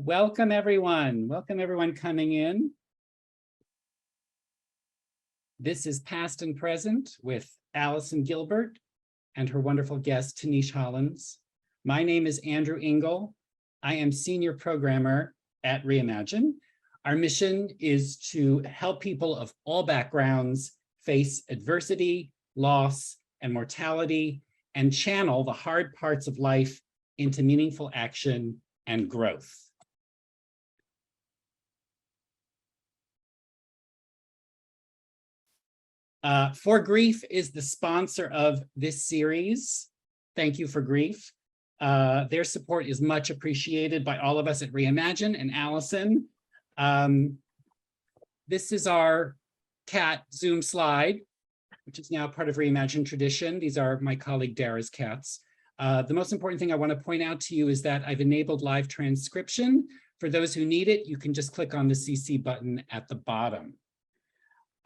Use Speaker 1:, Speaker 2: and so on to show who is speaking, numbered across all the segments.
Speaker 1: Welcome everyone. Welcome everyone coming in. This is Past and Present with Allison Gilbert and her wonderful guest, Tanish Hollins. My name is Andrew Engel. I am Senior Programmer at Reimagine. Our mission is to help people of all backgrounds face adversity, loss, and mortality, and channel the hard parts of life into meaningful action and growth. For Grief is the sponsor of this series. Thank you For Grief. Their support is much appreciated by all of us at Reimagine and Allison. This is our cat Zoom slide, which is now part of Reimagine tradition. These are my colleague Dara's cats. The most important thing I want to point out to you is that I've enabled live transcription. For those who need it, you can just click on the CC button at the bottom.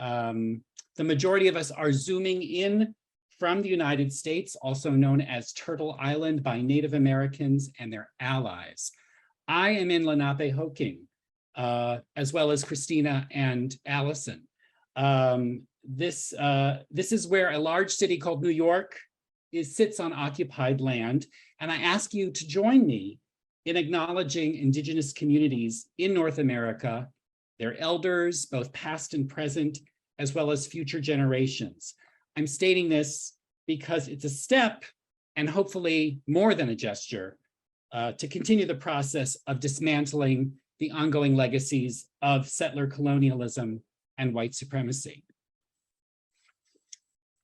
Speaker 1: The majority of us are Zooming in from the United States, also known as Turtle Island by Native Americans and their allies. I am in Lenapehoking, as well as Christina and Allison. This is where a large city called New York sits on occupied land, and I ask you to join me in acknowledging Indigenous communities in North America, their elders, both past and present, as well as future generations. I'm stating this because it's a step, and hopefully more than a gesture, to continue the process of dismantling the ongoing legacies of settler colonialism and white supremacy.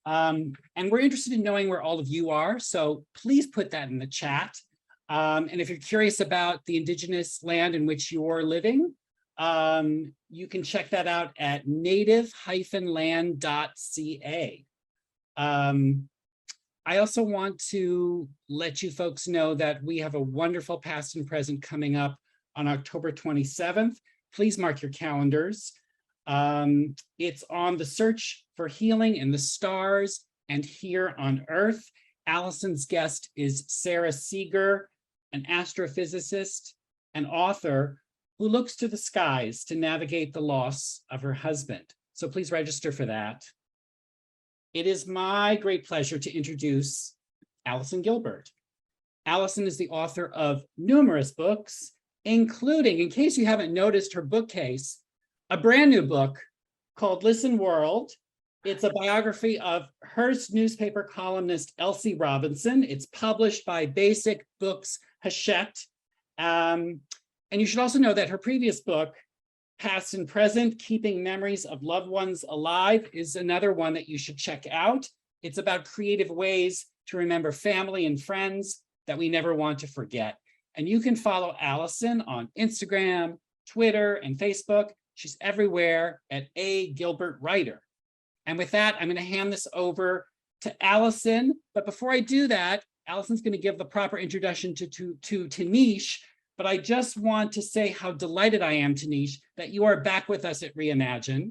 Speaker 1: And we're interested in knowing where all of you are, so please put that in the chat. And if you're curious about the Indigenous land in which you're living, you can check that out at native-land.ca. I also want to let you folks know that we have a wonderful past and present coming up on October 27th. Please mark your calendars. It's on the search for healing in the stars and here on Earth. Allison's guest is Sarah Seeger, an astrophysicist and author who looks to the skies to navigate the loss of her husband. So please register for that. It is my great pleasure to introduce Allison Gilbert. Allison is the author of numerous books, including, in case you haven't noticed her bookcase, a brand new book called Listen World. It's a biography of Hearst newspaper columnist Elsie Robinson. It's published by Basic Books Hachette. And you should also know that her previous book, Past and Present, Keeping Memories of Loved Ones Alive, is another one that you should check out. It's about creative ways to remember family and friends that we never want to forget. And you can follow Allison on Instagram, Twitter, and Facebook. She's everywhere at A. Gilbert Writer. And with that, I'm going to hand this over to Allison. But before I do that, Allison's going to give the proper introduction to Tanish. But I just want to say how delighted I am, Tanish, that you are back with us at Reimagine.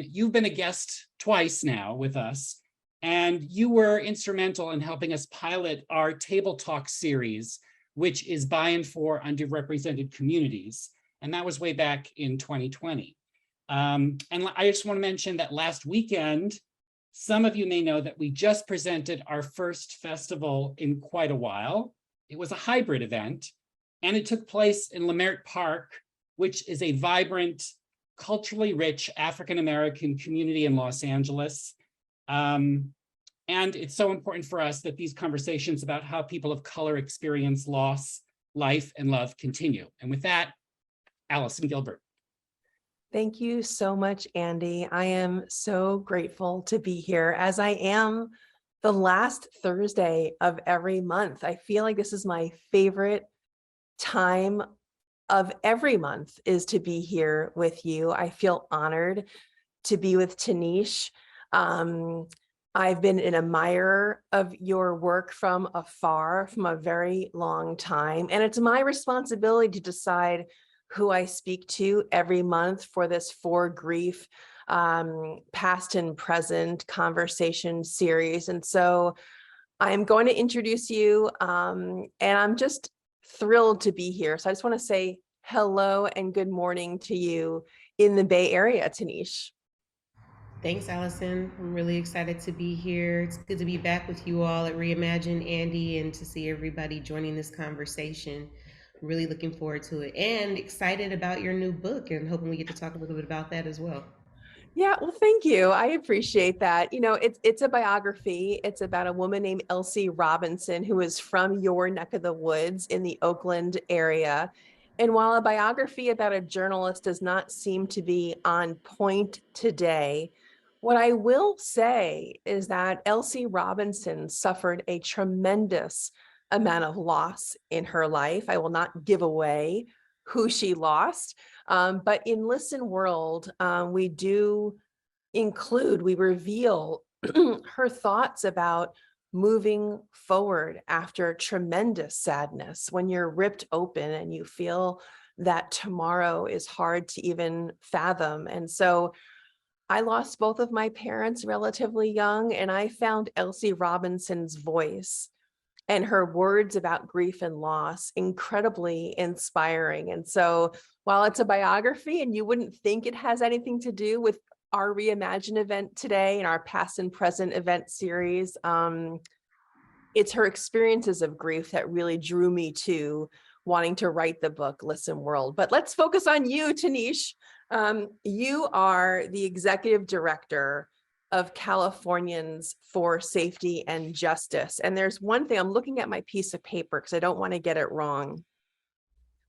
Speaker 1: You've been a guest twice now with us, and you were instrumental in helping us pilot our Table Talk series, which is by and for underrepresented communities. And that was way back in 2020. And I just want to mention that last weekend, some of you may know that we just presented our first festival in quite a while. It was a hybrid event. And it took place in Leimert Park, which is a vibrant, culturally rich African-American community in Los Angeles. And it's so important for us that these conversations about how people of color experience loss, life, and love continue. And with that, Allison Gilbert.
Speaker 2: Thank you so much, Andy. I am so grateful to be here, as I am the last Thursday of every month. I feel like this is my favorite time of every month is to be here with you. I feel honored to be with Tanish. I've been an admirer of your work from afar, from a very long time, and it's my responsibility to decide who I speak to every month for this For Grief past and present conversation series. And so I'm going to introduce you, and I'm just thrilled to be here. So I just want to say hello and good morning to you in the Bay Area, Tanish.
Speaker 3: Thanks, Allison. I'm really excited to be here. It's good to be back with you all at Reimagine Andy and to see everybody joining this conversation. Really looking forward to it and excited about your new book and hoping we get to talk a little bit about that as well.
Speaker 2: Yeah, well, thank you. I appreciate that. It's a biography. It's about a woman named Elsie Robinson, who is from your neck of the woods in the Oakland area. And while a biography about a journalist does not seem to be on point today, what I will say is that Elsie Robinson suffered a tremendous amount of loss in her life. I will not give away who she lost. But in Listen World, we reveal her thoughts about moving forward after tremendous sadness, when you're ripped open and you feel that tomorrow is hard to even fathom. And so I lost both of my parents relatively young, and I found Elsie Robinson's voice and her words about grief and loss incredibly inspiring. And so while it's a biography and you wouldn't think it has anything to do with our Reimagine event today and our past and present event series, it's her experiences of grief that really drew me to wanting to write the book, Listen World. But let's focus on you, Tanish. You are the executive director of Californians for Safety and Justice. And there's one thing, I'm looking at my piece of paper because I don't want to get it wrong,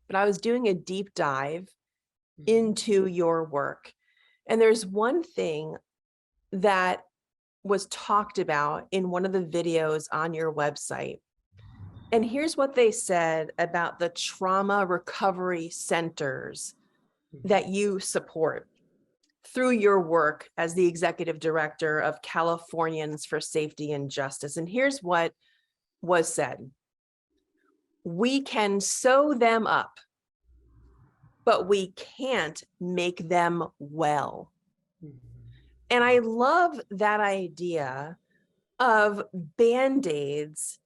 Speaker 2: but I was doing a deep dive into your work. And there's one thing that was talked about in one of the videos on your website. And here's what they said about the trauma recovery centers that you support through your work as the executive director of Californians for Safety and Justice. And here's what was said. We can sew them up, but we can't make them well. And I love that idea of Band-Aids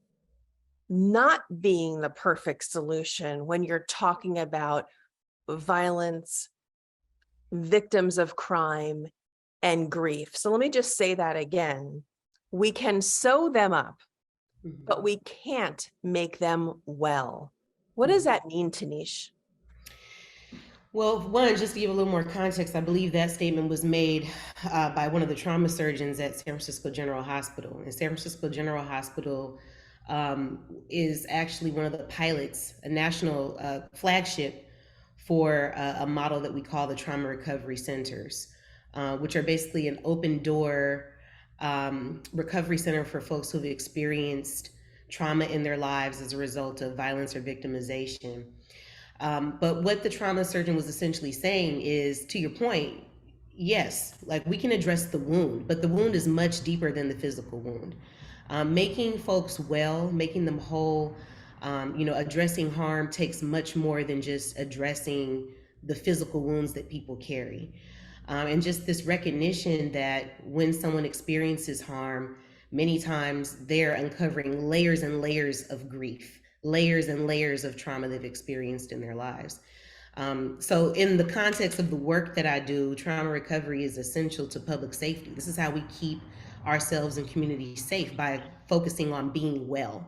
Speaker 2: not being the perfect solution when you're talking about violence, victims of crime, and grief. So let me just say that again. We can sew them up, but we can't make them well. What does that mean, Tanish?
Speaker 3: Well, one, just to give a little more context, I believe that statement was made by one of the trauma surgeons at San Francisco General Hospital. And San Francisco General Hospital is actually one of the pilots, a national flagship for a model that we call the trauma recovery centers, which are basically an open door recovery center for folks who've experienced trauma in their lives as a result of violence or victimization. But what the trauma surgeon was essentially saying is, to your point, yes, like we can address the wound, but the wound is much deeper than the physical wound. Making folks well, making them whole, addressing harm takes much more than just addressing the physical wounds that people carry. And just this recognition that when someone experiences harm, many times they're uncovering layers and layers of grief, layers and layers of trauma they've experienced in their lives. So in the context of the work that I do, trauma recovery is essential to public safety. This is how we keep ourselves and communities safe, by focusing on being well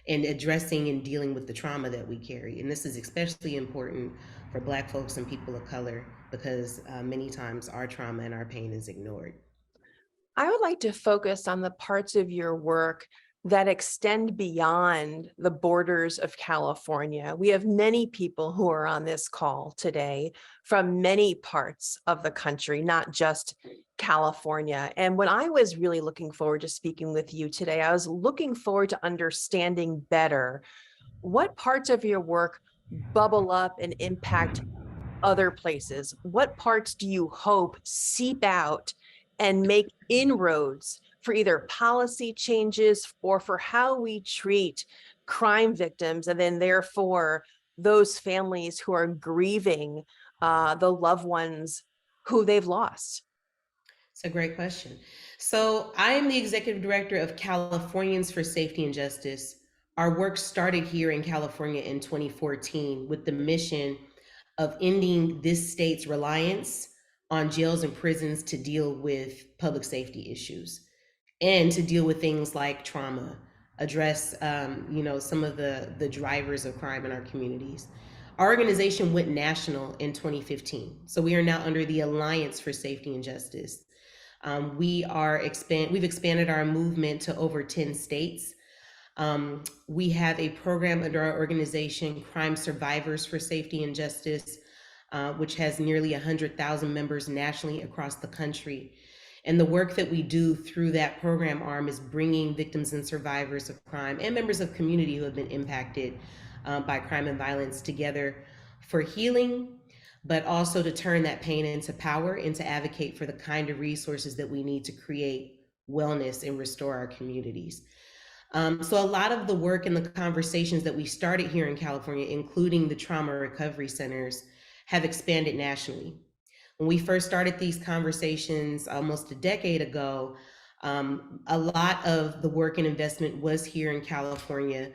Speaker 3: and addressing and dealing with the trauma that we carry. And this is especially important for Black folks and people of color, because many times our trauma and our pain is ignored.
Speaker 2: I would like to focus on the parts of your work that extend beyond the borders of California. We have many people who are on this call today from many parts of the country, not just California. And when I was really looking forward to speaking with you today, I was looking forward to understanding better what parts of your work bubble up and impact other places. What parts do you hope seep out and make inroads for either policy changes or for how we treat crime victims, and then therefore those families who are grieving the loved ones who they've lost?
Speaker 3: It's a great question. So I am the executive director of Californians for Safety and Justice. Our work started here in California in 2014 with the mission of ending this state's reliance on jails and prisons to deal with public safety issues and to deal with things like trauma, address some of the drivers of crime in our communities. Our organization went national in 2015, so we are now under the Alliance for Safety and Justice. We've expanded our movement to over 10 states. We have a program under our organization, Crime Survivors for Safety and Justice, which has nearly 100,000 members nationally across the country. And the work that we do through that program arm is bringing victims and survivors of crime and members of community who have been impacted by crime and violence together for healing, but also to turn that pain into power and to advocate for the kind of resources that we need to create wellness and restore our communities. So a lot of the work and the conversations that we started here in California, including the trauma recovery centers, have expanded nationally. When we first started these conversations almost a decade ago, a lot of the work and investment was here in California,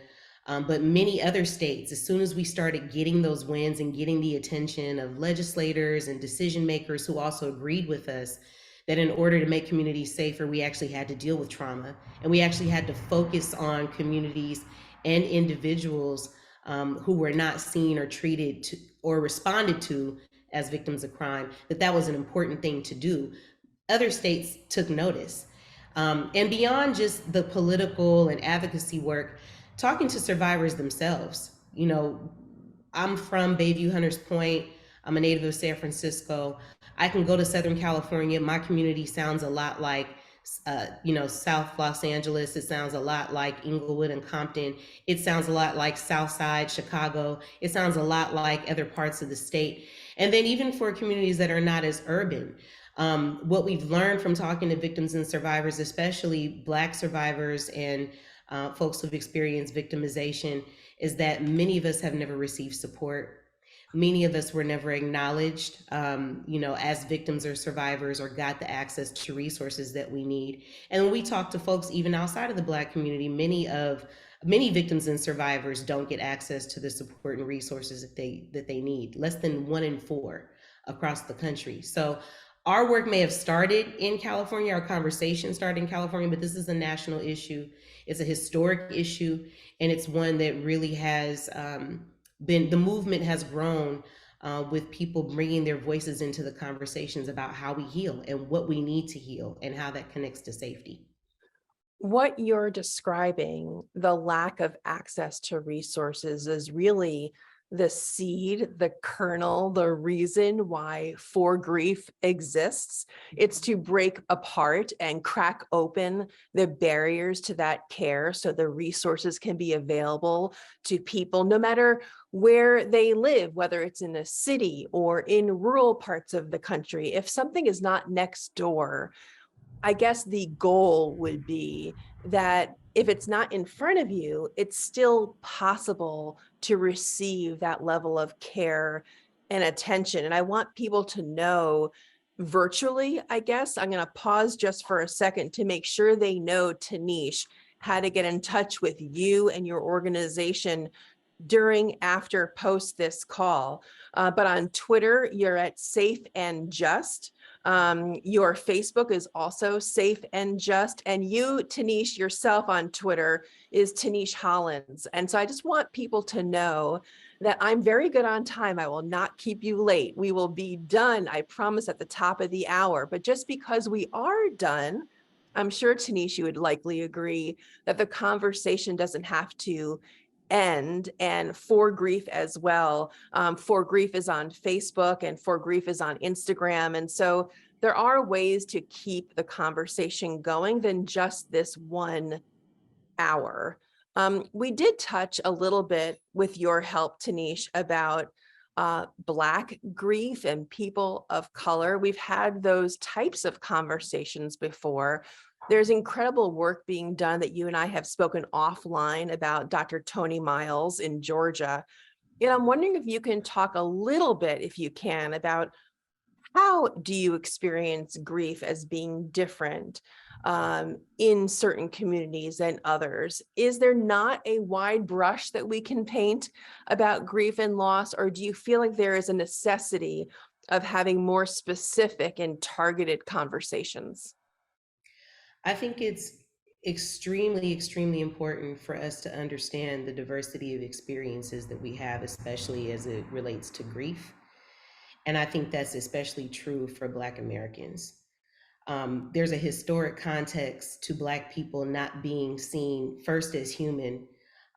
Speaker 3: but many other states, as soon as we started getting those wins and getting the attention of legislators and decision makers who also agreed with us that in order to make communities safer, we actually had to deal with trauma, and we actually had to focus on communities and individuals who were not seen or treated or responded to as victims of crime, that was an important thing to do. Other states took notice. And beyond just the political and advocacy work, talking to survivors themselves. I'm from Bayview Hunters Point. I'm a native of San Francisco. I can go to Southern California. My community sounds a lot like South Los Angeles. It sounds a lot like Inglewood and Compton. It sounds a lot like Southside Chicago. It sounds a lot like other parts of the state. And then even for communities that are not as urban, what we've learned from talking to victims and survivors, especially Black survivors and folks who've experienced victimization, is that many of us have never received support. Many of us were never acknowledged, as victims or survivors, or got the access to resources that we need. And when we talk to folks even outside of the Black community, many victims and survivors don't get access to the support and resources that they need. Less than 1 in 4 across the country. So our work may have started in California, our conversation started in California, but this is a national issue. It's a historic issue, and it's one that really has the movement has grown with people bringing their voices into the conversations about how we heal and what we need to heal and how that connects to safety.
Speaker 2: What you're describing, the lack of access to resources, is really the seed, the kernel, the reason why For Grief exists. It's to break apart and crack open the barriers to that care so the resources can be available to people no matter where they live, whether it's in a city or in rural parts of the country. If something is not next door, I guess the goal would be that if it's not in front of you, it's still possible to receive that level of care and attention. And I want people to know virtually, I guess, I'm going to pause just for a second to make sure they know, Tanish, how to get in touch with you and your organization during, after, post this call. But on Twitter, you're at Safe and Just. Your Facebook is also Safe and Just, and you, Tanish, yourself on Twitter is Tanish Hollins. And so I just want people to know that I'm very good on time. I will not keep you late. We will be done, I promise, at the top of the hour. But just because we are done, I'm sure, Tanish, you would likely agree that the conversation doesn't have to end. And For Grief as well. For Grief is on Facebook and For Grief is on Instagram. And so there are ways to keep the conversation going than just this 1 hour. We did touch a little bit with your help, Tanish, about Black grief and people of color. We've had those types of conversations before. There's incredible work being done that you and I have spoken offline about, Dr. Tony Miles in Georgia. And I'm wondering if you can talk a little bit, if you can, about how do you experience grief as being different in certain communities than others? Is there not a wide brush that we can paint about grief and loss, or do you feel like there is a necessity of having more specific and targeted conversations?
Speaker 3: I think it's extremely, extremely important for us to understand the diversity of experiences that we have, especially as it relates to grief. And I think that's especially true for Black Americans. There's a historic context to Black people not being seen first as human,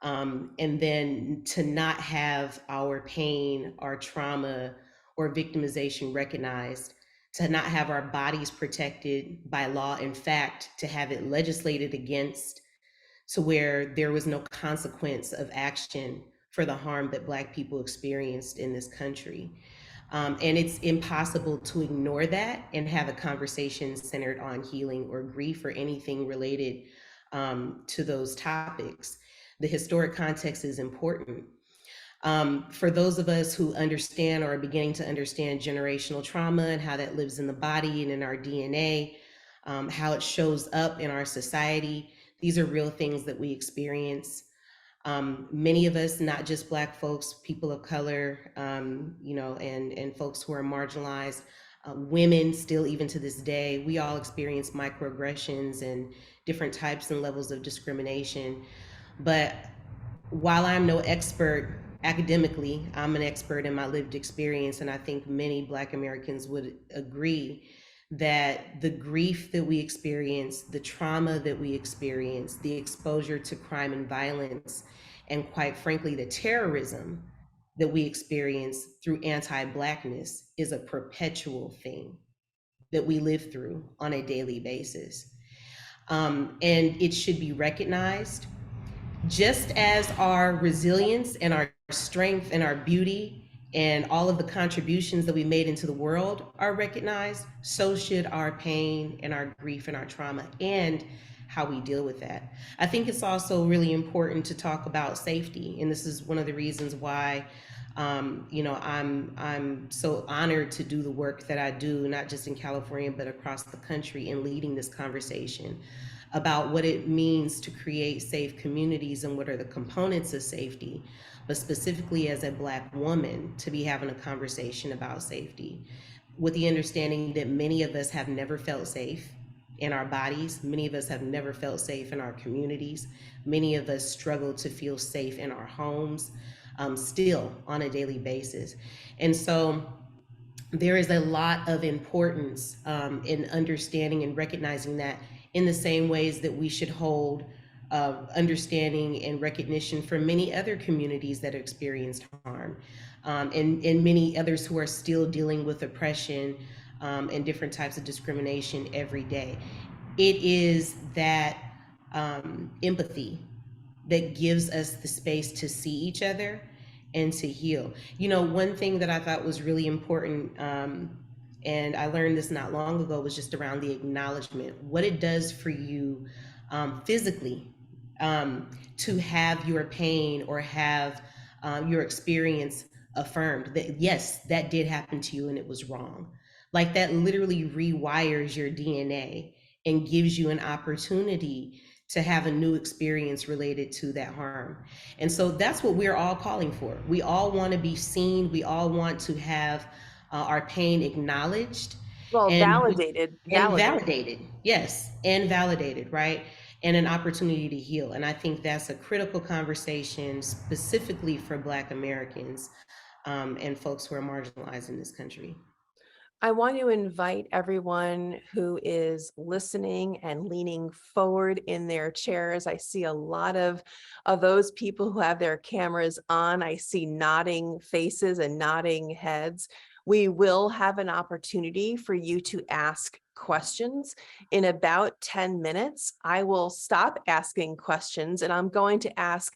Speaker 3: and then to not have our pain, our trauma, or victimization recognized, to not have our bodies protected by law, in fact, to have it legislated against, to where there was no consequence of action for the harm that Black people experienced in this country. And it's impossible to ignore that and have a conversation centered on healing or grief or anything related to those topics. The historic context is important. For those of us who understand or are beginning to understand generational trauma and how that lives in the body and in our DNA, how it shows up in our society, these are real things that we experience. Many of us, not just Black folks, people of color, and folks who are marginalized, women still, even to this day, we all experience microaggressions and different types and levels of discrimination. But while I'm no expert academically, I'm an expert in my lived experience. And I think many Black Americans would agree that the grief that we experience, the trauma that we experience, the exposure to crime and violence, and quite frankly, the terrorism that we experience through anti-Blackness is a perpetual thing that we live through on a daily basis. And it should be recognized, just as our resilience and our strength and our beauty and all of the contributions that we made into the world are recognized, so should our pain and our grief and our trauma and how we deal with that. I think it's also really important to talk about safety, and this is one of the reasons why I'm so honored to do the work that I do, not just in California but across the country, in leading this conversation about what it means to create safe communities and what are the components of safety, but specifically as a Black woman, to be having a conversation about safety with the understanding that many of us have never felt safe in our bodies. Many of us have never felt safe in our communities. Many of us struggle to feel safe in our homes, still on a daily basis. And so there is a lot of importance in understanding and recognizing that, in the same ways that we should hold understanding and recognition for many other communities that experienced harm, and many others who are still dealing with oppression and different types of discrimination every day. It is that empathy that gives us the space to see each other and to heal. One thing that I thought was really important, and I learned this not long ago, was just around the acknowledgement, what it does for you physically, to have your pain or have your experience affirmed that, yes, that did happen to you and it was wrong. Like, that literally rewires your DNA and gives you an opportunity to have a new experience related to that harm. And so that's what we're all calling for. We all want to be seen. We all want to have our pain acknowledged.
Speaker 2: Well,
Speaker 3: and
Speaker 2: validated.
Speaker 3: and validated. Yes, and validated, right? And an opportunity to heal. And I think that's a critical conversation specifically for Black Americans and folks who are marginalized in this country.
Speaker 2: I want to invite everyone who is listening and leaning forward in their chairs. I see a lot of those people who have their cameras on. I see nodding faces and nodding heads. We will have an opportunity for you to ask questions. In about 10 minutes, I will stop asking questions and I'm going to ask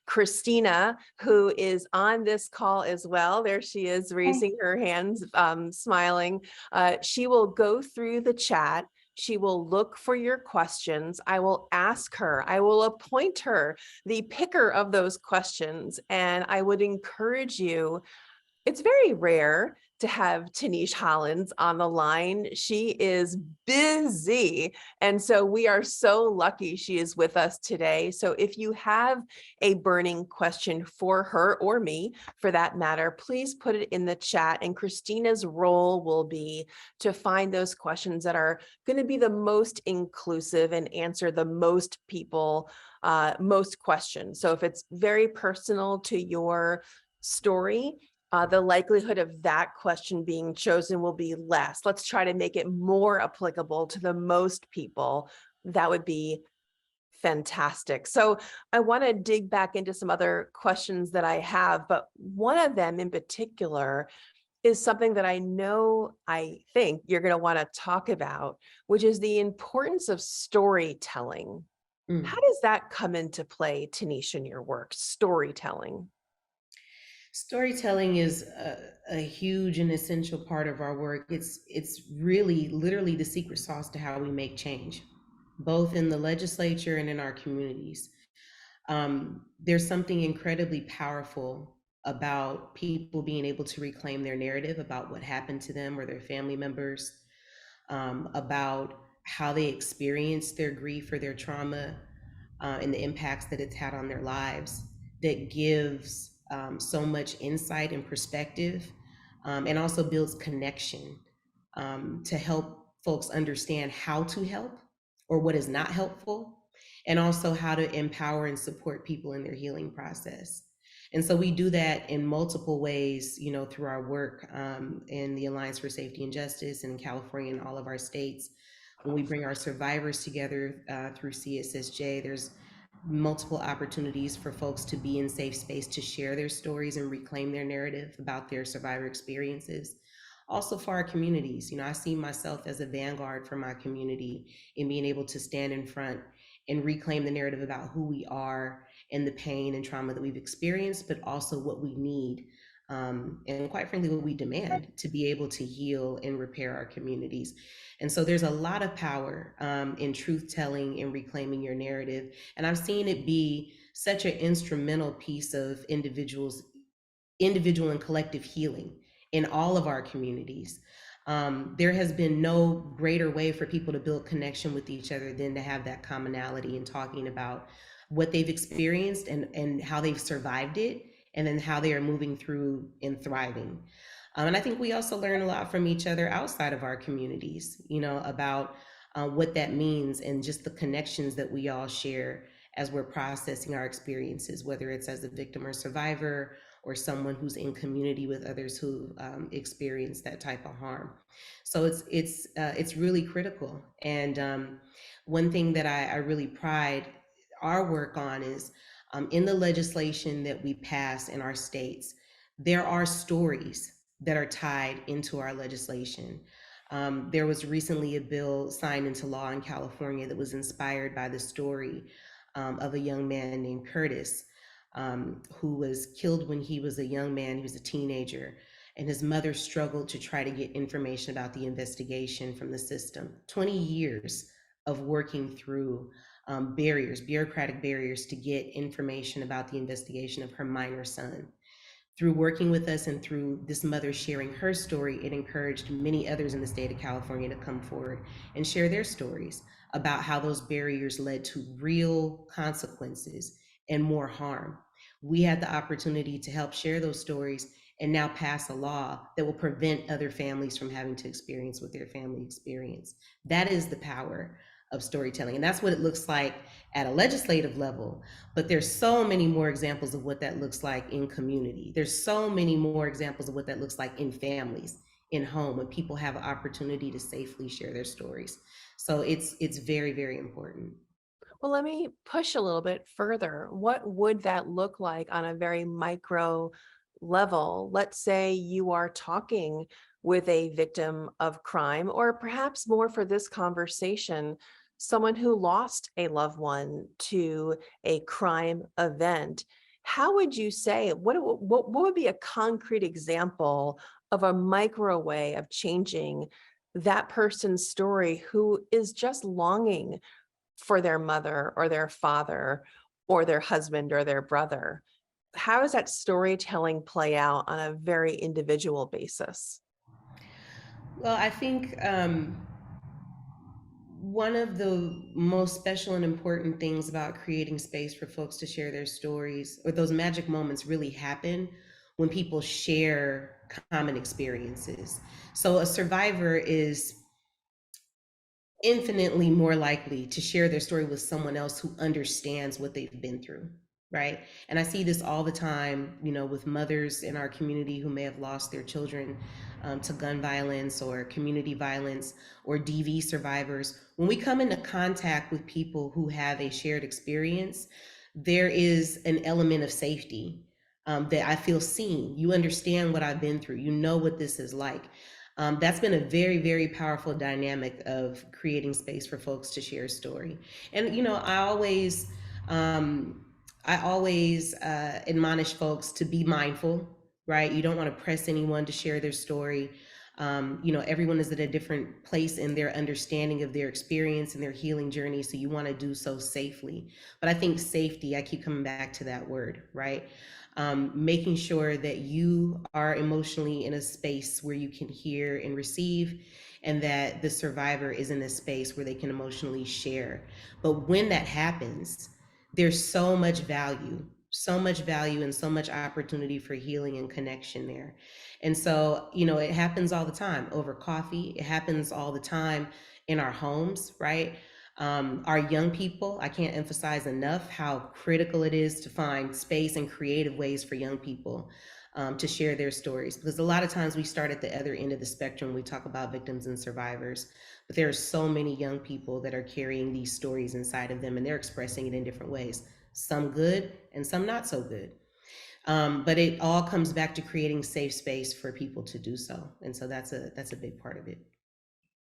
Speaker 2: Christina, who is on this call as well. There she is, raising her hands, smiling. She will go through the chat. She will look for your questions. I will ask her. I will appoint her the picker of those questions. And I would encourage you It's very rare to have Tanish Hollins on the line. She is busy. And so we are so lucky she is with us today. So if you have a burning question for her or me, for that matter, please put it in the chat. And Christina's role will be to find those questions that are going to be the most inclusive and answer the most people, most questions. So if it's very personal to your story, the likelihood of that question being chosen will be less. Let's try to make it more applicable to the most people. That would be fantastic. So I want to dig back into some other questions that I have, but one of them in particular is something that I think you're going to want to talk about, which is the importance of storytelling.
Speaker 3: Mm.
Speaker 2: How does that come into play, Tanisha, in your work, storytelling?
Speaker 3: Storytelling is a huge and essential part of our work. It's really literally the secret sauce to how we make change, both in the legislature and in our communities. There's something incredibly powerful about people being able to reclaim their narrative about what happened to them or their family members, about how they experienced their grief or their trauma, and the impacts that it's had on their lives, that gives so much insight and perspective, and also builds connection, to help folks understand how to help or what is not helpful, and also how to empower and support people in their healing process. And so we do that in multiple ways, you know, through our work, in the Alliance for Safety and Justice in California and all of our states. When we bring our survivors together through CSSJ, there's multiple opportunities for folks to be in safe space to share their stories and reclaim their narrative about their survivor experiences. Also for our communities, you know, I see myself as a vanguard for my community in being able to stand in front and reclaim the narrative about who we are and the pain and trauma that we've experienced, but also what we need, and quite frankly, what we demand to be able to heal and repair our communities. And so there's a lot of power in truth telling and reclaiming your narrative. And I've seen it be such an instrumental piece of individual and collective healing in all of our communities. There has been no greater way for people to build connection with each other than to have that commonality in talking about what they've experienced and how they've survived it, and then how they are moving through and thriving. And I think we also learn a lot from each other outside of our communities, you know, about what that means and just the connections that we all share as we're processing our experiences, whether it's as a victim or survivor, or someone who's in community with others who experience that type of harm. So it's really critical. And one thing that I really pride our work on is, in the legislation that we pass in our states, there are stories that are tied into our legislation. There was recently a bill signed into law in California that was inspired by the story of a young man named Curtis, who was killed when he was a young man. He was a teenager, and his mother struggled to try to get information about the investigation from the system. 20 years of working through bureaucratic barriers to get information about the investigation of her minor son. Through working with us and through this mother sharing her story, it encouraged many others in the state of California to come forward and share their stories about how those barriers led to real consequences and more harm. We had the opportunity to help share those stories and now pass a law that will prevent other families from having to experience what their family experienced. That is the power of storytelling. And that's what it looks like at a legislative level. But there's so many more examples of what that looks like in community. There's so many more examples of what that looks like in families, in home, when people have an opportunity to safely share their stories. So it's very, very important.
Speaker 2: Well, let me push a little bit further. What would that look like on a very micro level? Let's say you are talking with a victim of crime, or perhaps more for this conversation, someone who lost a loved one to a crime event. How would you say, what would be a concrete example of a micro way of changing that person's story who is just longing for their mother or their father or their husband or their brother? how does that storytelling play out on a very individual basis?
Speaker 3: Well, I think one of the most special and important things about creating space for folks to share their stories, or those magic moments, really happen when people share common experiences. So a survivor is infinitely more likely to share their story with someone else who understands what they've been through, right? And I see this all the time, you know, with mothers in our community who may have lost their children to gun violence or community violence, or DV survivors. When we come into contact with people who have a shared experience, there is an element of safety, that I feel seen. You understand what I've been through. You know what this is like. That's been a very, very powerful dynamic of creating space for folks to share story. And you know, um, I always admonish folks to be mindful, right? You don't want to press anyone to share their story. You know, everyone is at a different place in their understanding of their experience and their healing journey, so you want to do so safely. But I think safety, I keep coming back to that word, right? Making sure that you are emotionally in a space where you can hear and receive, and that the survivor is in a space where they can emotionally share. But when that happens, there's so much value and so much opportunity for healing and connection there. And so, you know, it happens all the time over coffee. It happens all the time in our homes, right? Our young people, I can't emphasize enough how critical it is to find space and creative ways for young people to share their stories. Because a lot of times we start at the other end of the spectrum, we talk about victims and survivors, but there are so many young people that are carrying these stories inside of them, and they're expressing it in different ways, some good and some not so good. But it all comes back to creating safe space for people to do so. And so that's a big part of it.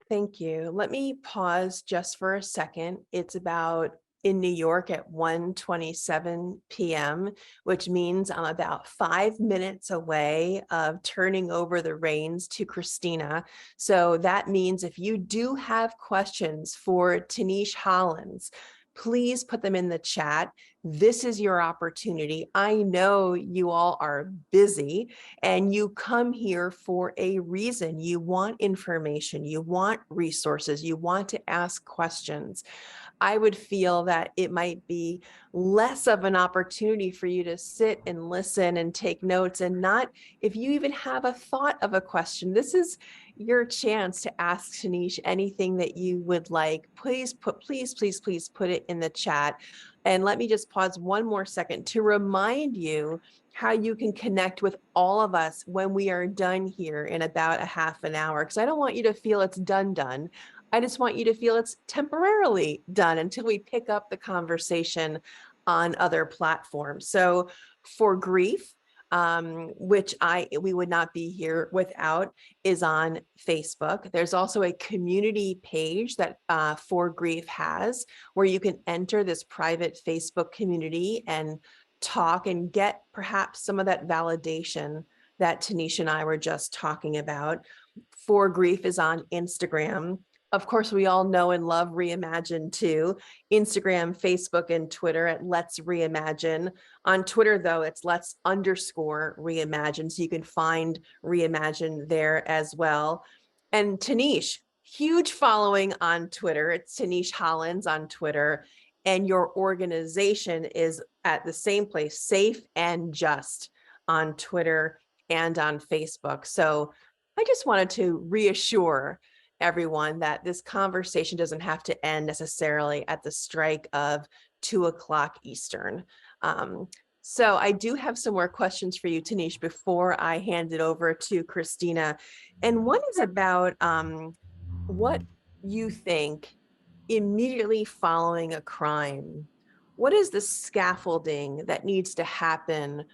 Speaker 2: Thank you. Let me pause just for a second. It's about in New York at 1:27 p.m., which means I'm about 5 minutes away of turning over the reins to Christina. So that means if you do have questions for Tanish Hollins, please put them in the chat. This is your opportunity. I know you all are busy and you come here for a reason. You want information, you want resources, you want to ask questions. I would feel that it might be less of an opportunity for you to sit and listen and take notes, and not, if you even have a thought of a question, this is your chance to ask Shanish anything that you would like. Please put it in the chat. And let me just pause one more second to remind you how you can connect with all of us when we are done here in about a half an hour, because I don't want you to feel it's done. I just want you to feel it's temporarily done until we pick up the conversation on other platforms. So for grief, which we would not be here without, is on Facebook. There's also a community page that For Grief has, where you can enter this private Facebook community and talk and get perhaps some of that validation that Tanisha and I were just talking about. For Grief is on Instagram. Of course, we all know and love Reimagine too. Instagram, Facebook, and Twitter at Let's Reimagine. On Twitter, though, it's Let's_Reimagine. So you can find Reimagine there as well. And Tanish, huge following on Twitter. It's Tanish Hollins on Twitter. And your organization is at the same place, Safe and Just, on Twitter and on Facebook. So I just wanted to reassure everyone that this conversation doesn't have to end necessarily at the strike of 2:00 Eastern. So I do have some more questions for you, Tanish, before I hand it over to Christina. And one is about what you think immediately following a crime. What is the scaffolding that needs to happen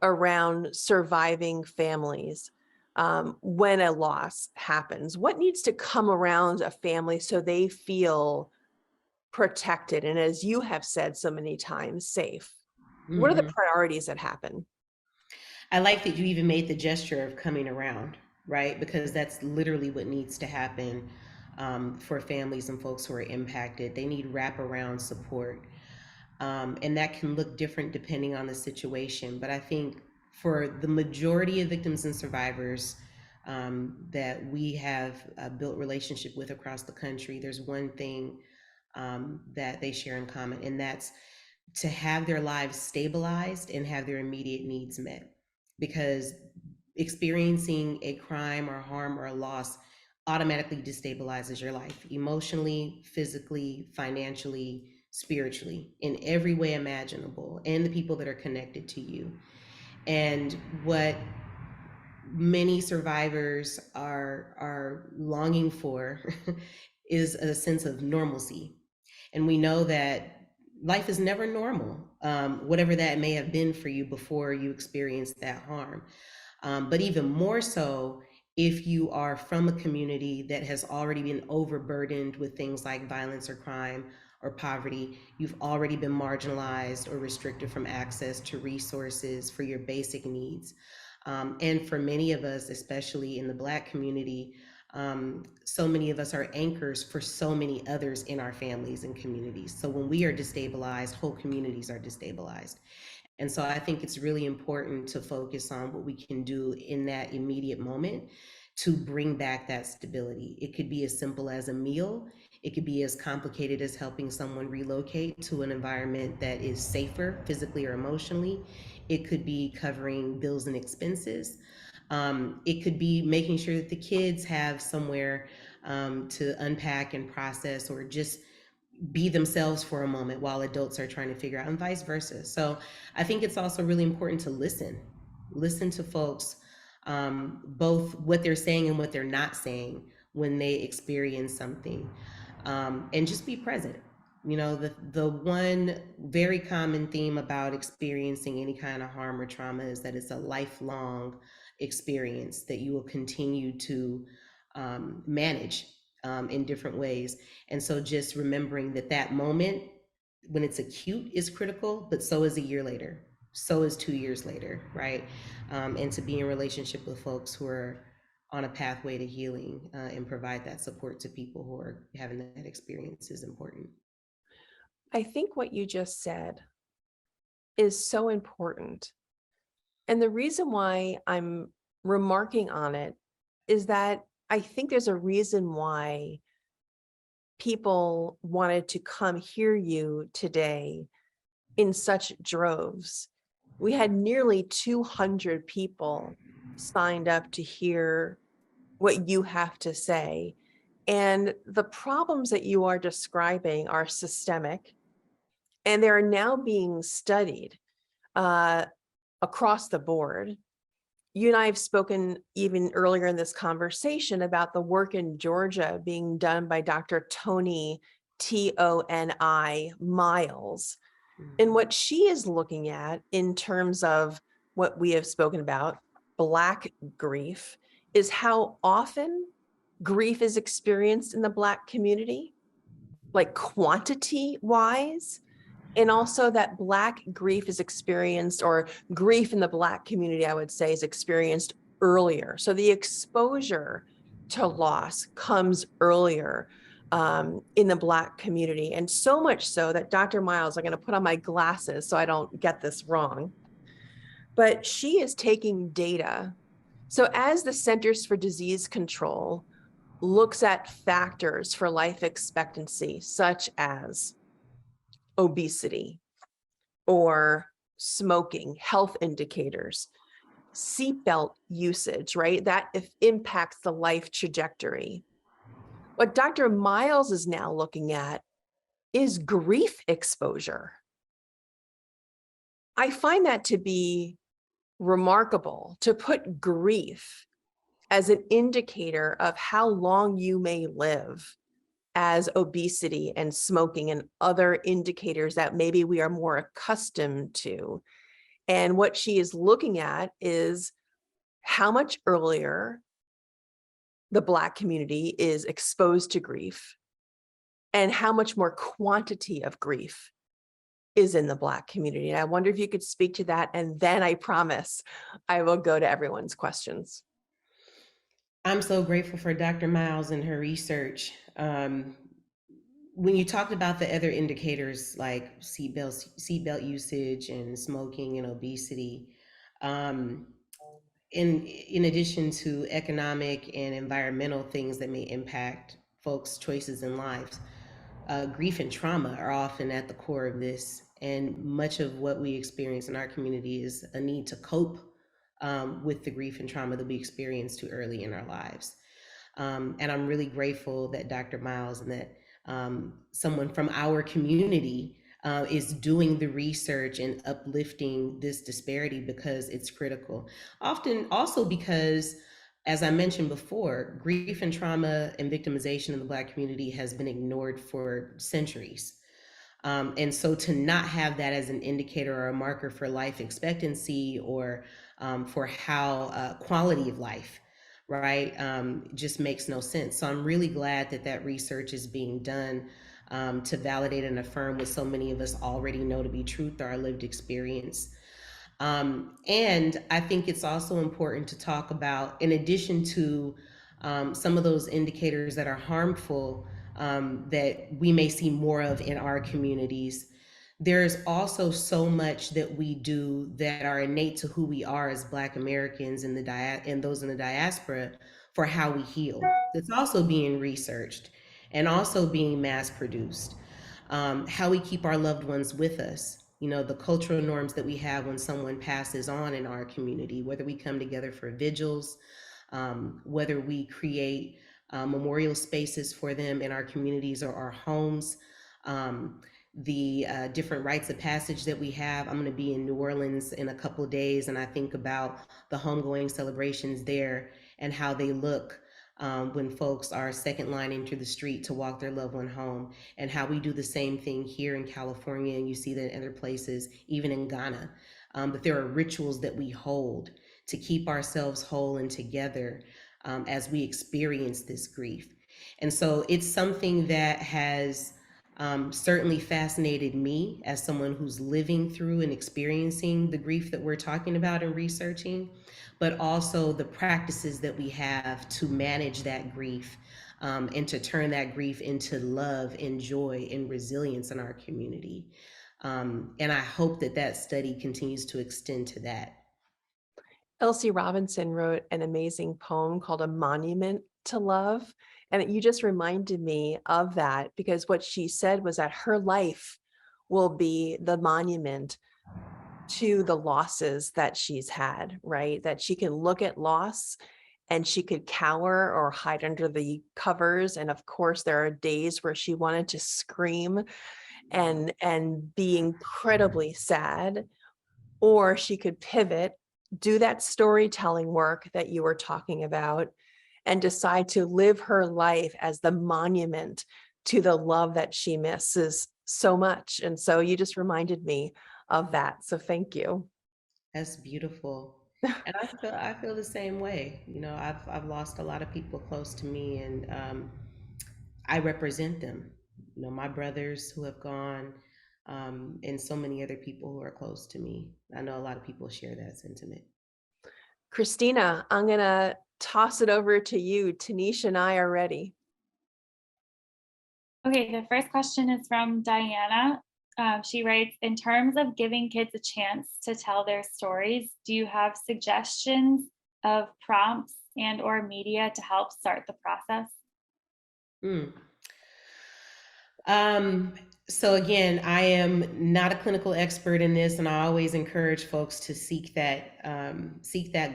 Speaker 2: around surviving families when a loss happens? What needs to come around a family so they feel protected and, as you have said so many times, safe? What are the
Speaker 3: Mhm.
Speaker 2: priorities that happen?
Speaker 3: I like that you even made the gesture of coming around, right? Because that's literally what needs to happen for families and folks who are impacted. They need wraparound support. And that can look different depending on the situation. But I think for the majority of victims and survivors that we have built relationship with across the country, there's one thing that they share in common, and that's to have their lives stabilized and have their immediate needs met. Because experiencing a crime or harm or a loss automatically destabilizes your life emotionally, physically, financially, spiritually, in every way imaginable, and the people that are connected to you. And what many survivors are longing for is a sense of normalcy. And we know that life is never normal, whatever that may have been for you before you experienced that harm. But even more so, if you are from a community that has already been overburdened with things like violence or crime or poverty, you've already been marginalized or restricted from access to resources for your basic needs. And for many of us, especially in the Black community, so many of us are anchors for so many others in our families and communities. So when we are destabilized, whole communities are destabilized. And so I think it's really important to focus on what we can do in that immediate moment to bring back that stability. It could be as simple as a meal. It could be as complicated as helping someone relocate to an environment that is safer physically or emotionally. It could be covering bills and expenses. It could be making sure that the kids have somewhere to unpack and process, or just be themselves for a moment while adults are trying to figure out, and vice versa. So I think it's also really important to listen to folks, both what they're saying and what they're not saying when they experience something, and just be present. You know, the one very common theme about experiencing any kind of harm or trauma is that it's a lifelong experience that you will continue to manage in different ways. And so just remembering that that moment when it's acute is critical, but so is a year later, so is 2 years later, right? And to be in relationship with folks who are on a pathway to healing, and provide that support to people who are having that experience is important.
Speaker 2: I think what you just said is so important. And the reason why I'm remarking on it is that I think there's a reason why people wanted to come hear you today in such droves. We had nearly 200 people signed up to hear what you have to say. And the problems that you are describing are systemic, and they are now being studied across the board. You and I have spoken even earlier in this conversation about the work in Georgia being done by Dr. Toni, Toni Miles. And what she is looking at in terms of what we have spoken about, Black grief, is how often grief is experienced in the Black community, like quantity wise, and also that Black grief is experienced, or grief in the Black community, I would say, is experienced earlier. So the exposure to loss comes earlier in the Black community. And so much so that Dr. Miles, I'm going to put on my glasses so I don't get this wrong, but she is taking data. So as the Centers for Disease Control looks at factors for life expectancy, such as obesity or smoking, health indicators, seatbelt usage, right? That impacts the life trajectory. What Dr. Miles is now looking at is grief exposure. I find that to be remarkable, to put grief as an indicator of how long you may live, as obesity and smoking and other indicators that maybe we are more accustomed to. And what she is looking at is how much earlier the Black community is exposed to grief and how much more quantity of grief is in the Black community. And I wonder if you could speak to that. And then I promise I will go to everyone's questions.
Speaker 3: I'm so grateful for Dr. Miles and her research. when you talked about the other indicators like seatbelt usage and smoking and obesity, um, in addition to economic and environmental things that may impact folks' choices in lives, grief and trauma are often at the core of this. And much of what we experience in our community is a need to cope with the grief and trauma that we experienced too early in our lives. And I'm really grateful that Dr. Miles and that someone from our community is doing the research and uplifting this disparity, because it's critical. Often also because, as I mentioned before, grief and trauma and victimization in the Black community has been ignored for centuries. And so to not have that as an indicator or a marker for life expectancy, or for how quality of life, right, just makes no sense. So I'm really glad that that research is being done to validate and affirm what so many of us already know to be truth, our lived experience. And I think it's also important to talk about, in addition to some of those indicators that are harmful, that we may see more of in our communities, there's also so much that we do that are innate to who we are as Black Americans and and those in the diaspora, for how we heal. It's also being researched and also being mass produced. How we keep our loved ones with us, you know, the cultural norms that we have when someone passes on in our community, whether we come together for vigils, whether we create memorial spaces for them in our communities or our homes, the different rites of passage that we have. I'm going to be in New Orleans in a couple of days, and I think about the homegoing celebrations there and how they look when folks are second line into the street to walk their loved one home, and how we do the same thing here in California, and you see that in other places, even in Ghana. But there are rituals that we hold to keep ourselves whole and together as we experience this grief. And so it's something that has certainly fascinated me as someone who's living through and experiencing the grief that we're talking about and researching, but also the practices that we have to manage that grief, and to turn that grief into love and joy and resilience in our community. And I hope that that study continues to extend to that.
Speaker 2: Elsie Robinson wrote an amazing poem called A Monument to Love. And you just reminded me of that, because what she said was that her life will be the monument to the losses that she's had, right? That she can look at loss and she could cower or hide under the covers. And of course, there are days where she wanted to scream and be incredibly sad, or she could pivot, do that storytelling work that you were talking about, and decide to live her life as the monument to the love that she misses so much. And so you just reminded me of that. So thank you.
Speaker 3: That's beautiful. And I feel the same way. You know, I've lost a lot of people close to me, and I represent them. You know, my brothers who have gone, and so many other people who are close to me. I know a lot of people share that sentiment.
Speaker 2: Christina, I'm going to toss it over to you. Tanisha and I are ready.
Speaker 4: Okay, the first question is from Diana. She writes, in terms of giving kids a chance to tell their stories, do you have suggestions of prompts and or media to help start the process?
Speaker 3: So again, I am not a clinical expert in this, and I always encourage folks to seek that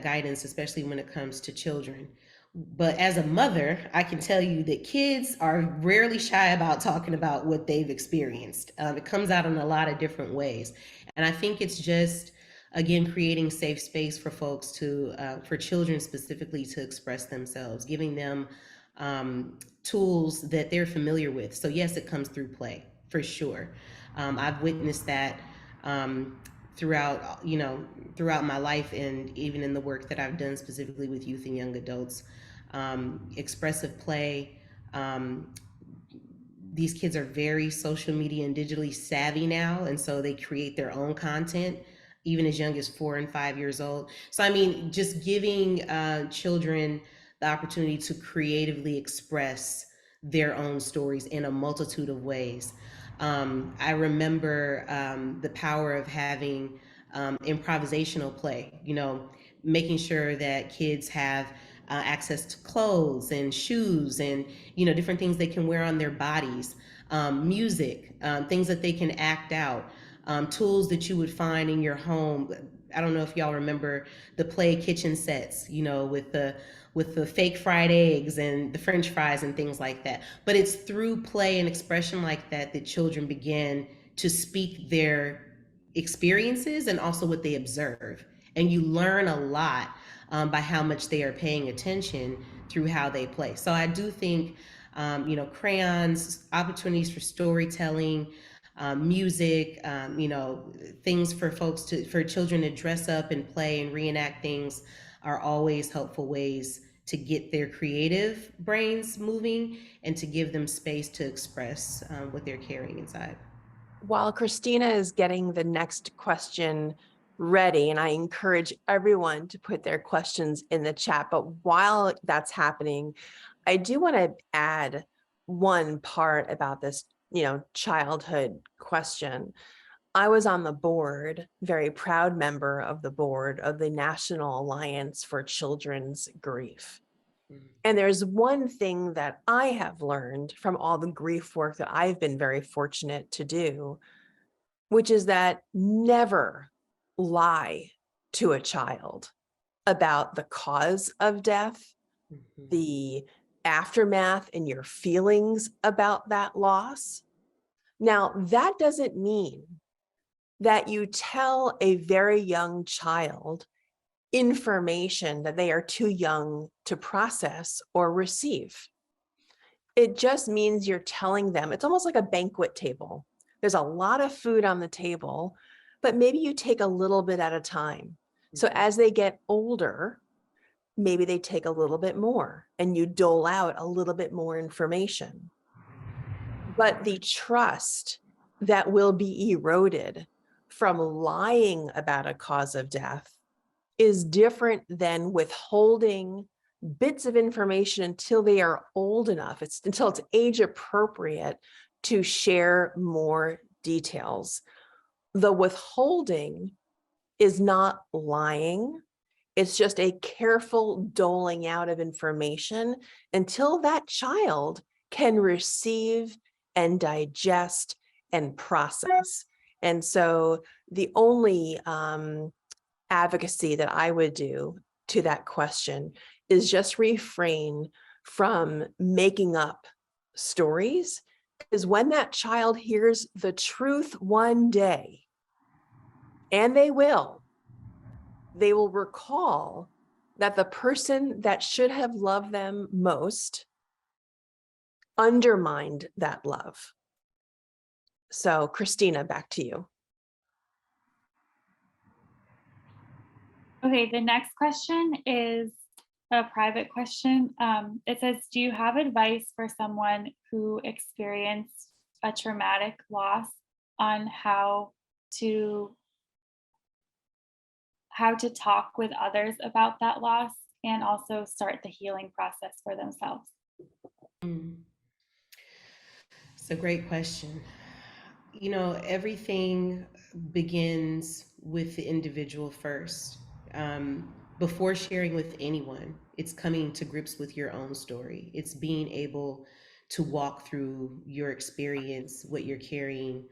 Speaker 3: guidance, especially when it comes to children. But as a mother, I can tell you that kids are rarely shy about talking about what they've experienced. It comes out in a lot of different ways. And I think it's just, again, creating safe space for folks to, for children specifically, to express themselves, giving them tools that they're familiar with. So yes, it comes through play, for sure. I've witnessed that throughout my life, and even in the work that I've done specifically with youth and young adults. Expressive play. These kids are very social media and digitally savvy now, and so they create their own content even as young as 4 and 5 years old. So I mean, just giving children the opportunity to creatively express their own stories in a multitude of ways. I remember the power of having improvisational play, making sure that kids have access to clothes and shoes and, different things they can wear on their bodies, music, things that they can act out, tools that you would find in your home. I don't know if y'all remember the play kitchen sets, with the fake fried eggs and the French fries and things like that. But it's through play and expression like that that children begin to speak their experiences and also what they observe. And you learn a lot by how much they are paying attention through how they play. So I do think, crayons, opportunities for storytelling, music, things for for children to dress up and play and reenact things are always helpful ways to get their creative brains moving and to give them space to express what they're carrying inside.
Speaker 2: While Christina is getting the next question ready, and I encourage everyone to put their questions in the chat, but while that's happening, I do want to add one part about this, childhood question. I was on the board, very proud member of the board of the National Alliance for Children's Grief. And there's one thing that I have learned from all the grief work that I've been very fortunate to do, which is that never lie to a child about the cause of death, the aftermath and your feelings about that loss. Now, that doesn't mean that you tell a very young child information that they are too young to process or receive. It just means you're telling them, it's almost like a banquet table. There's a lot of food on the table, but maybe you take a little bit at a time. So as they get older, maybe they take a little bit more and you dole out a little bit more information. But the trust that will be eroded from lying about a cause of death is different than withholding bits of information until they are old enough, until it's age appropriate to share more details. The withholding is not lying. It's just a careful doling out of information until that child can receive and digest and process. And so the only advocacy that I would do to that question is just refrain from making up stories, because when that child hears the truth one day, and they will recall that the person that should have loved them most undermined that love. So Christina, back to you.
Speaker 4: Okay, the next question is a private question. It says, do you have advice for someone who experienced a traumatic loss on how to talk with others about that loss and also start the healing process for themselves?
Speaker 3: It's a great question. Everything begins with the individual first. Before sharing with anyone, it's coming to grips with your own story. It's being able to walk through your experience, what you're carrying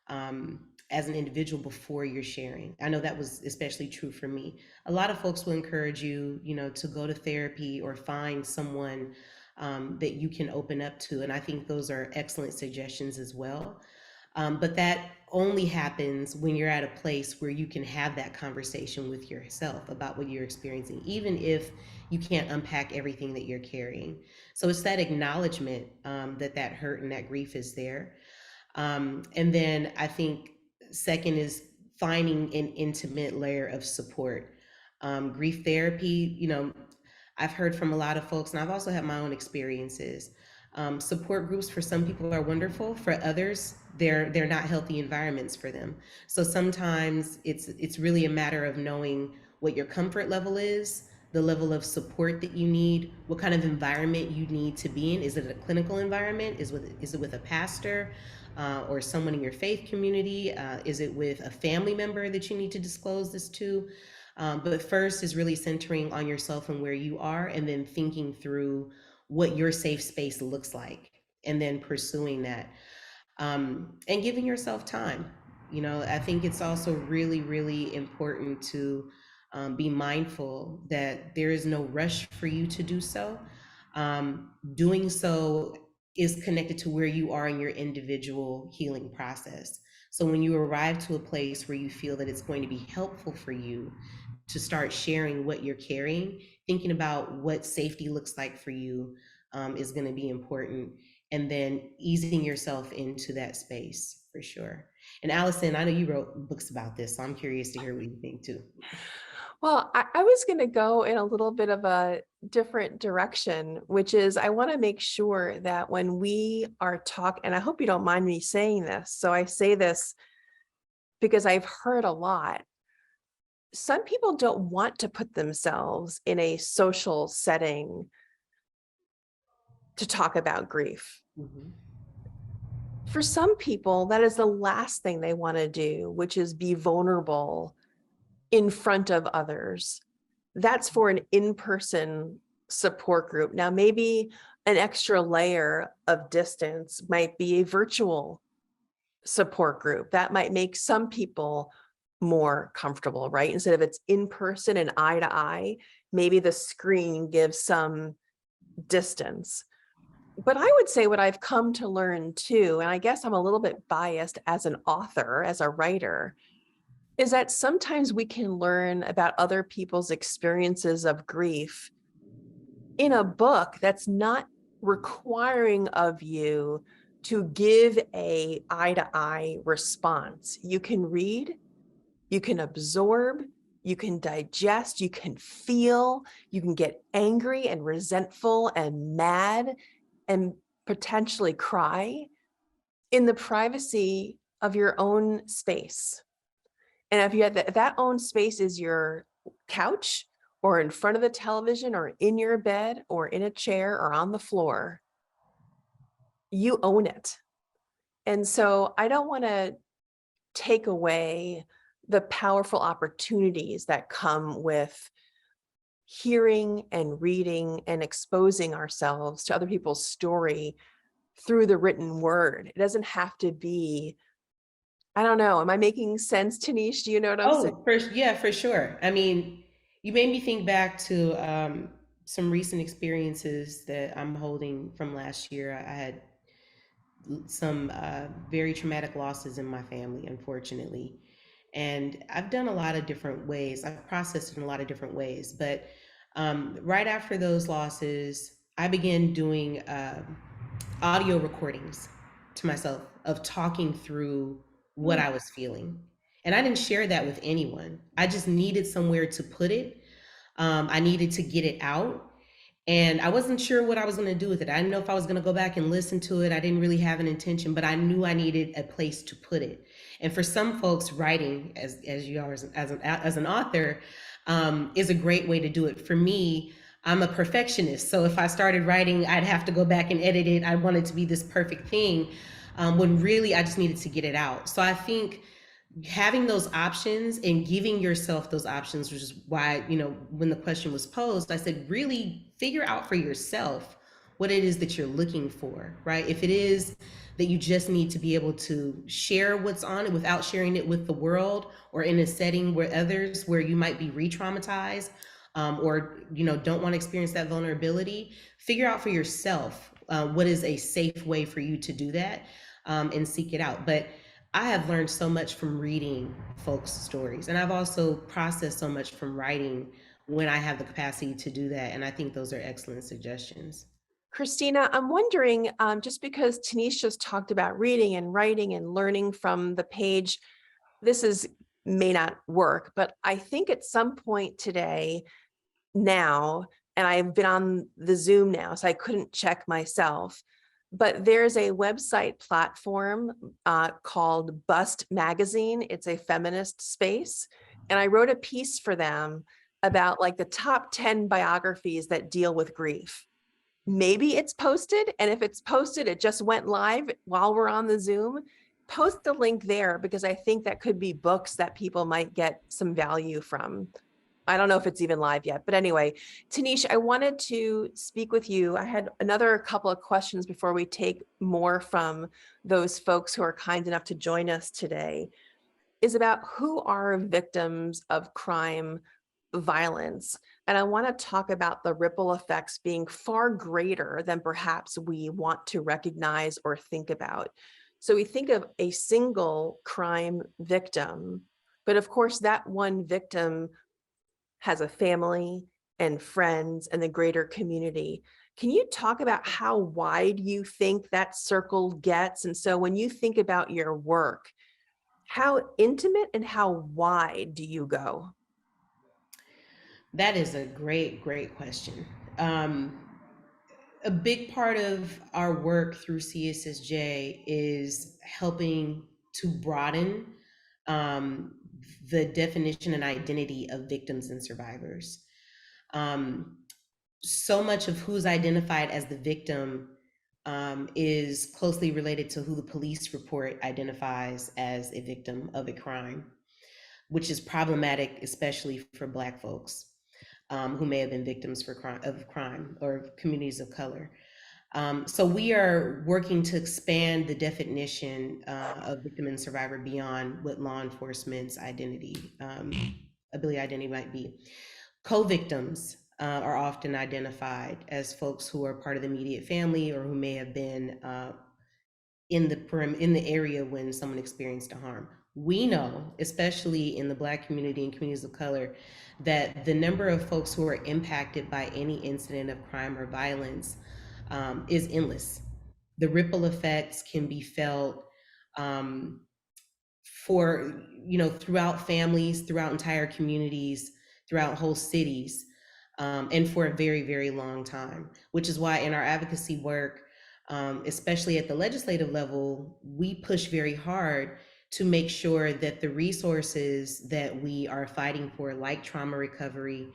Speaker 3: as an individual before you're sharing. I know that was especially true for me. A lot of folks will encourage you, to go to therapy or find someone that you can open up to. And I think those are excellent suggestions as well. But that only happens when you're at a place where you can have that conversation with yourself about what you're experiencing, even if you can't unpack everything that you're carrying. So it's that acknowledgement that hurt and that grief is there. And then I think second is finding an intimate layer of support. Grief therapy, I've heard from a lot of folks, and I've also had my own experiences. Support groups for some people are wonderful. For others, they're not healthy environments for them. So sometimes it's really a matter of knowing what your comfort level is the level of support that you need, what kind of environment you need to be in. Is it a clinical environment? Is it with a pastor or someone in your faith community? Is it with a family member that you need to disclose this to? But first is really centering on yourself and where you are, and then thinking through what your safe space looks like, and then pursuing that, and giving yourself time. I think it's also really, really important to be mindful that there is no rush for you to do so. Doing so is connected to where you are in your individual healing process. So when you arrive to a place where you feel that it's going to be helpful for you to start sharing what you're carrying, thinking about what safety looks like for you is going to be important. And then easing yourself into that space for sure. And Allison, I know you wrote books about this, so I'm curious to hear what you think too.
Speaker 2: Well, I was going to go in a little bit of a different direction, which is I want to make sure that when we are talking, and I hope you don't mind me saying this, so I say this because I've heard a lot. Some people don't want to put themselves in a social setting to talk about grief.
Speaker 3: Mhm.
Speaker 2: For some people, that is the last thing they want to do, which is be vulnerable in front of others. That's for an in-person support group. Now, maybe an extra layer of distance might be a virtual support group. That might make some people more comfortable, right? Instead of it's in person and eye to eye, maybe the screen gives some distance. But I would say what I've come to learn too, and I guess I'm a little bit biased as an author, as a writer, is that sometimes we can learn about other people's experiences of grief in a book that's not requiring of you to give a eye-to-eye response. You can read, you can absorb, you can digest, you can feel, you can get angry and resentful and mad and potentially cry in the privacy of your own space. And if you have that own space is your couch or in front of the television or in your bed or in a chair or on the floor, you own it. And so I don't want to take away the powerful opportunities that come with hearing and reading and exposing ourselves to other people's story through the written word. It doesn't have to be, I don't know. Am I making sense, Tanish? Do you know what I'm saying?
Speaker 3: Yeah, for sure. I mean, you made me think back to some recent experiences that I'm holding from last year. I had some very traumatic losses in my family, unfortunately. And I've done a lot of different ways. I've processed in a lot of different ways. But right after those losses, I began doing audio recordings to myself of talking through what I was feeling. And I didn't share that with anyone. I just needed somewhere to put it. I needed to get it out. And I wasn't sure what I was going to do with it. I didn't know if I was going to go back and listen to it. I didn't really have an intention, but I knew I needed a place to put it. And for some folks, writing, as you are as an author, is a great way to do it. For me, I'm a perfectionist. So if I started writing, I'd have to go back and edit it. I want it to be this perfect thing, when really I just needed to get it out. So I think having those options and giving yourself those options, which is why, when the question was posed, I said, really figure out for yourself what it is that you're looking for, right? If it is that you just need to be able to share what's on it without sharing it with the world, or in a setting where you might be re-traumatized, or don't want to experience that vulnerability, figure out for yourself what is a safe way for you to do that, and seek it out. But I have learned so much from reading folks' stories, and I've also processed so much from writing when I have the capacity to do that. And I think those are excellent suggestions.
Speaker 2: Christina, I'm wondering, just because Tanish just talked about reading and writing and learning from the page, may not work, but I think at some point today now, and I've been on the Zoom now, so I couldn't check myself, but there's a website platform called Bust Magazine. It's a feminist space. And I wrote a piece for them about like the top 10 biographies that deal with grief. Maybe it's posted, and if it's posted, it just went live while we're on the Zoom. Post the link there, because I think that could be books that people might get some value from. I don't know if it's even live yet, but anyway, Tanish, I wanted to speak with you. I had another couple of questions before we take more from those folks who are kind enough to join us today, is about who are victims of crime violence. And I want to talk about the ripple effects being far greater than perhaps we want to recognize or think about. So we think of a single crime victim, but of course that one victim has a family and friends and the greater community. Can you talk about how wide you think that circle gets? And so when you think about your work, how intimate and how wide do you go?
Speaker 3: That is a great, great question. A big part of our work through CSSJ is helping to broaden the definition and identity of victims and survivors. So much of who's identified as the victim is closely related to who the police report identifies as a victim of a crime, which is problematic, especially for Black folks who may have been victims of crime or communities of color. So we are working to expand the definition of victim and survivor beyond what law enforcement's ability identity might be. Co-victims are often identified as folks who are part of the immediate family or who may have been in the area when someone experienced a harm. We know, especially in the Black community and communities of color, that the number of folks who are impacted by any incident of crime or violence is endless. The ripple effects can be felt throughout families, throughout entire communities, throughout whole cities, and for a very, very long time, which is why in our advocacy work, especially at the legislative level, we push very hard to make sure that the resources that we are fighting for, like trauma recovery,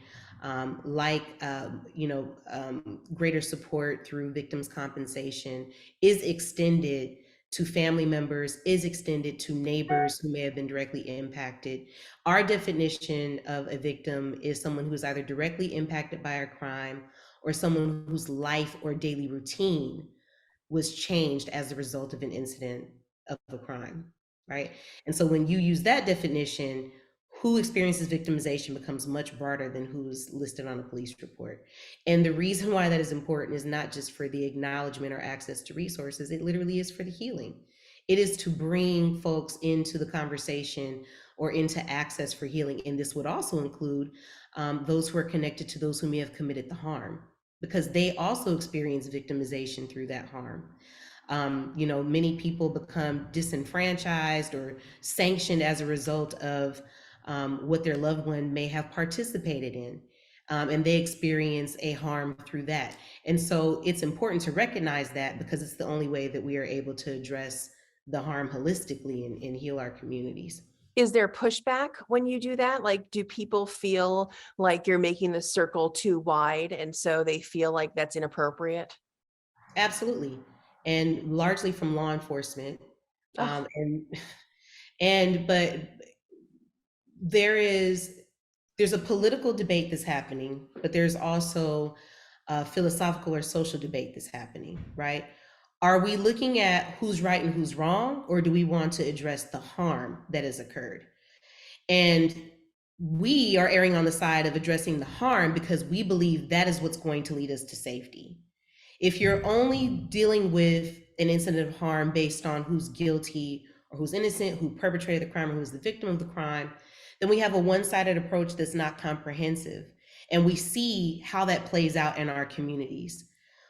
Speaker 3: greater support through victims' compensation, is extended to family members, is extended to neighbors who may have been directly impacted. Our definition of a victim is someone who is either directly impacted by a crime or someone whose life or daily routine was changed as a result of an incident of a crime, right? And so when you use that definition, who experiences victimization becomes much broader than who's listed on a police report. And the reason why that is important is not just for the acknowledgement or access to resources, it literally is for the healing. It is to bring folks into the conversation or into access for healing. And this would also include those who are connected to those who may have committed the harm, because they also experience victimization through that harm. Many people become disenfranchised or sanctioned as a result of what their loved one may have participated in, and they experience a harm through that. And so it's important to recognize that, because it's the only way that we are able to address the harm holistically and heal our communities.
Speaker 2: Is there pushback when you do that? Like, do people feel like you're making the circle too wide, and so they feel like that's inappropriate?
Speaker 3: Absolutely. And largely from law enforcement.
Speaker 2: Oh.
Speaker 3: But there's a political debate that's happening, but there's also a philosophical or social debate that's happening, right? Are we looking at who's right and who's wrong, or do we want to address the harm that has occurred? And we are erring on the side of addressing the harm because we believe that is what's going to lead us to safety. If you're only dealing with an incident of harm based on who's guilty or who's innocent, who perpetrated the crime or who's the victim of the crime, then we have a one-sided approach that's not comprehensive. And we see how that plays out in our communities,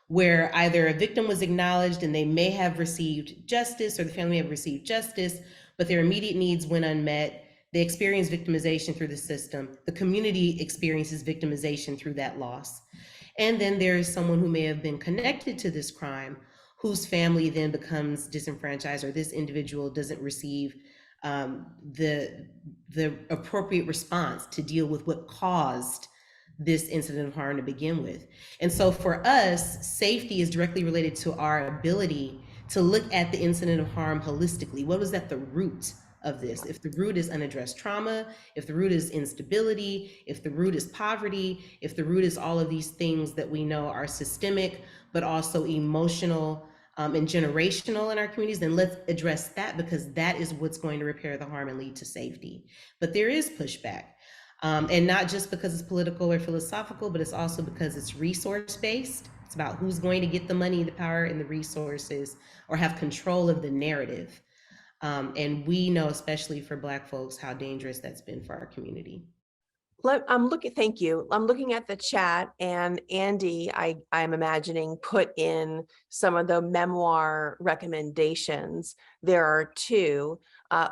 Speaker 3: where either a victim was acknowledged and they may have received justice, or the family may have received justice, but their immediate needs went unmet. They experience victimization through the system. The community experiences victimization through that loss. And then there is someone who may have been connected to this crime, whose family then becomes disenfranchised, or this individual doesn't receive the appropriate response to deal with what caused this incident of harm to begin with. And so for us, safety is directly related to our ability to look at the incident of harm holistically. What was at the root of this? If the root is unaddressed trauma, if the root is instability, if the root is poverty, if the root is all of these things that we know are systemic, but also emotional and generational in our communities, then let's address that, because that is what's going to repair the harm and lead to safety. But there is pushback. And not just because it's political or philosophical, but it's also because it's resource-based. It's about who's going to get the money, the power, and the resources, or have control of the narrative. And we know, especially for Black folks, how dangerous that's been for our community.
Speaker 2: Thank you. I'm looking at the chat, and Andy, I'm imagining, put in some of the memoir recommendations. There are two.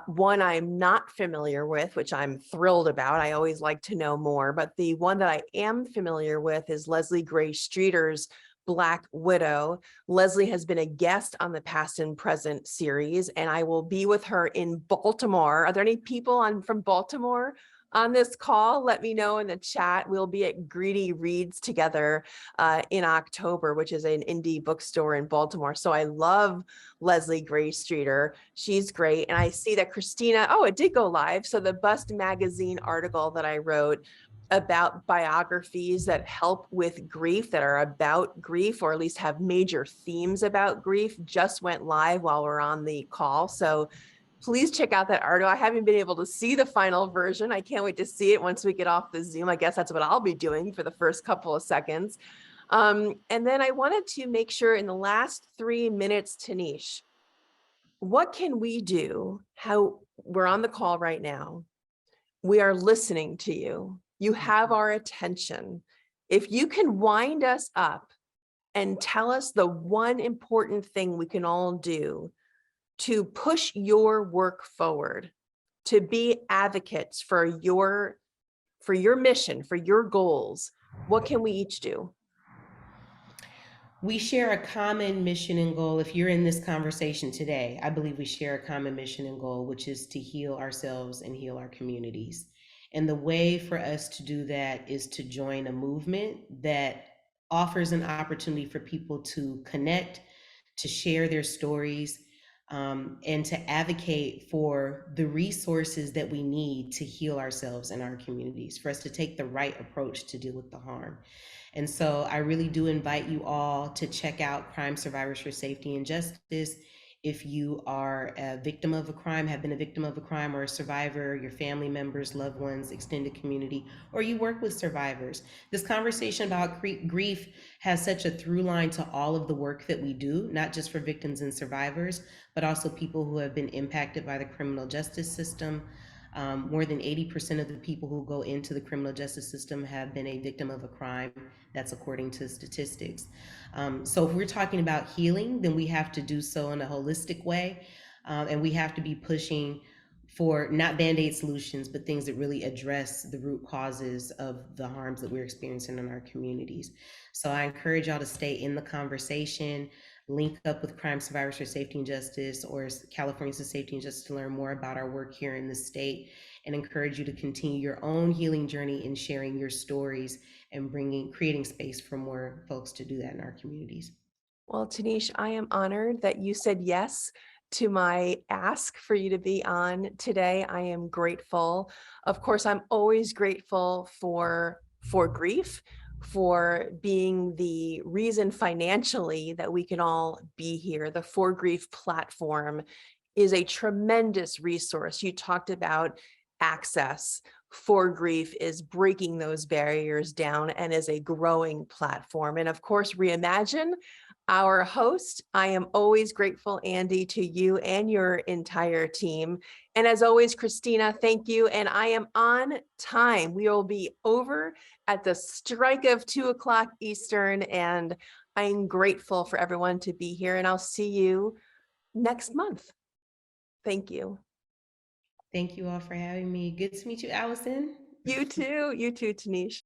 Speaker 2: One I'm not familiar with, which I'm thrilled about. I always like to know more, but the one that I am familiar with is Leslie Gray Streeter's Black Widow. Leslie has been a guest on the Past and Present series, and I will be with her in Baltimore. Are there any people from Baltimore on this call? Let me know in the chat. We'll be at Greedy Reads together in October, which is an indie bookstore in Baltimore. So I love Leslie Gray Streeter. She's great. And I see that Christina, oh, it did go live. So the Bust Magazine article that I wrote about biographies that help with grief, that are about grief, or at least have major themes about grief, just went live while we're on the call. So please check out that article. I haven't been able to see the final version. I can't wait to see it once we get off the Zoom. I guess that's what I'll be doing for the first couple of seconds. And then I wanted to make sure in the last 3 minutes, Tanish, what can we do? How we're on the call right now. We are listening to you. You have our attention. If you can wind us up and tell us the one important thing we can all do to push your work forward, to be advocates for your mission, for your goals, what can we each do?
Speaker 3: We share a common mission and goal. If you're in this conversation today, I believe we share a common mission and goal, which is to heal ourselves and heal our communities. And the way for us to do that is to join a movement that offers an opportunity for people to connect, to share their stories, and to advocate for the resources that we need to heal ourselves and our communities, for us to take the right approach to deal with the harm. And so I really do invite you all to check out Crime Survivors for Safety and Justice. If you are a victim of a crime, have been a victim of a crime, or a survivor, your family members, loved ones, extended community, or you work with survivors. This conversation about grief has such a through line to all of the work that we do, not just for victims and survivors, but also people who have been impacted by the criminal justice system. More than 80% of the people who go into the criminal justice system have been a victim of a crime. That's according to statistics. So if we're talking about healing, then we have to do so in a holistic way. And we have to be pushing for not Band-Aid solutions, but things that really address the root causes of the harms that we're experiencing in our communities. So I encourage y'all to stay in the conversation, link up with Crime Survivors for Safety and Justice or Californians for Safety and Justice to learn more about our work here in the state, and encourage you to continue your own healing journey in sharing your stories and creating space for more folks to do that in our communities.
Speaker 2: Well, Tanish, I am honored that you said yes to my ask for you to be on today. I am grateful. Of course, I'm always grateful for grief, for being the reason financially that we can all be here. The For Grief platform is a tremendous resource. You talked about access. For Grief is breaking those barriers down and is a growing platform. And of course, Reimagine, our host. I am always grateful, Andy, to you and your entire team. And as always, Christina, thank you. And I am on time. We will be over at the strike of 2 o'clock Eastern. And I'm grateful for everyone to be here. And I'll see you next month. Thank you.
Speaker 3: Thank you all for having me. Good to meet you, Allison.
Speaker 2: You too, Tanish.